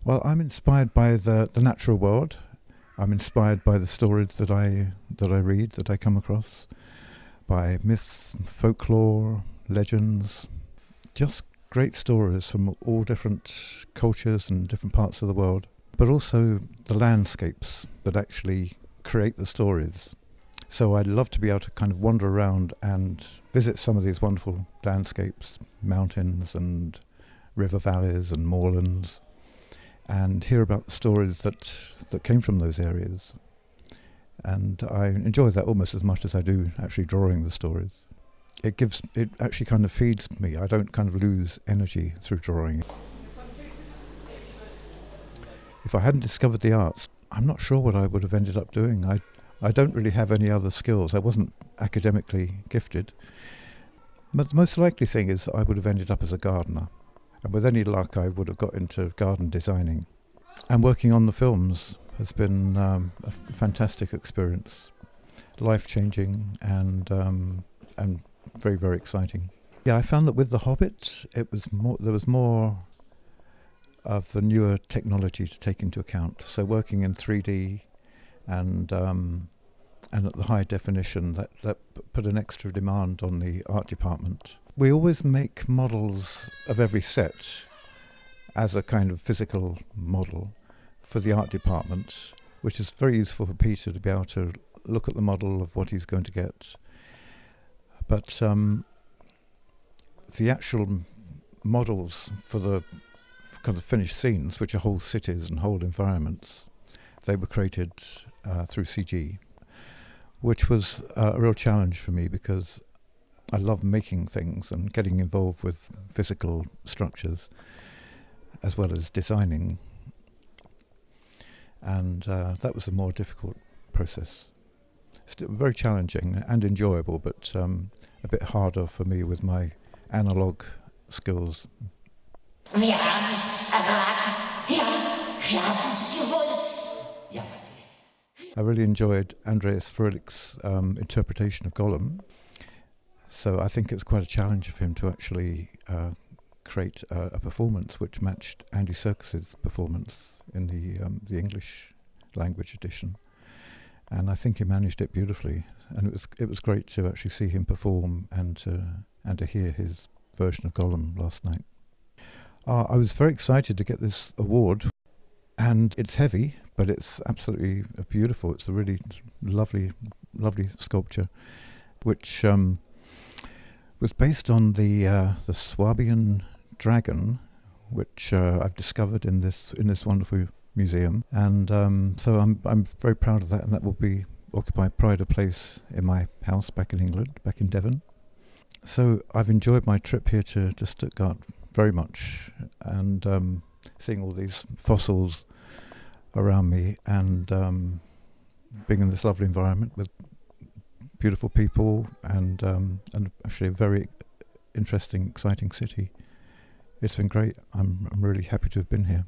Well, I'm inspired by the natural world. I'm inspired by the stories that I read, that I come across, by myths, folklore, legends, just great stories from all different cultures and different parts of the world, but also the landscapes that actually create the stories. So I'd love to be able to kind of wander around and visit some of these wonderful landscapes, mountains and river valleys and moorlands, and hear about the stories that came from those areas. And I enjoy that almost as much as I do actually drawing the stories. It actually kind of feeds me. I don't kind of lose energy through drawing. If I hadn't discovered the arts, I'm not sure what I would have ended up doing. I don't really have any other skills. I wasn't academically gifted. But the most likely thing is I would have ended up as a gardener. And with any luck, I would have got into garden designing. And working on the films has been a fantastic experience, life-changing and very, very exciting. Yeah, I found that with The Hobbit, there was more of the newer technology to take into account. So working in 3D and at the high definition, that put an extra demand on the art department. We always make models of every set as a kind of physical model for the art department, which is very useful for Peter to be able to look at the model of what he's going to get. But the actual models for the kind of finished scenes, which are whole cities and whole environments, they were created through CG, which was a real challenge for me because I love making things and getting involved with physical structures as well as designing. And that was a more difficult process. Still very challenging and enjoyable, but a bit harder for me with my analog skills. Wir haben es erraten. Ja, wir haben es gewusst. Ja, I really enjoyed Andreas Fröhlich's interpretation of Gollum. So I think it's quite a challenge for him to actually create a performance which matched Andy Serkis's performance in the English language edition. And I think he managed it beautifully. And it was great to actually see him perform and to hear his version of Gollum last night. I was very excited to get this award. And it's heavy, but it's absolutely beautiful. It's a really lovely sculpture, which was based on the Schwäbischen dragon, which I've discovered in this wonderful museum. And so I'm very proud of that, and that will occupy pride of place in my house back in England, back in Devon. So I've enjoyed my trip here to Stuttgart very much, and seeing all these fossils around me and being in this lovely environment with beautiful people and actually a very interesting, exciting city. It's been great. I'm really happy to have been here.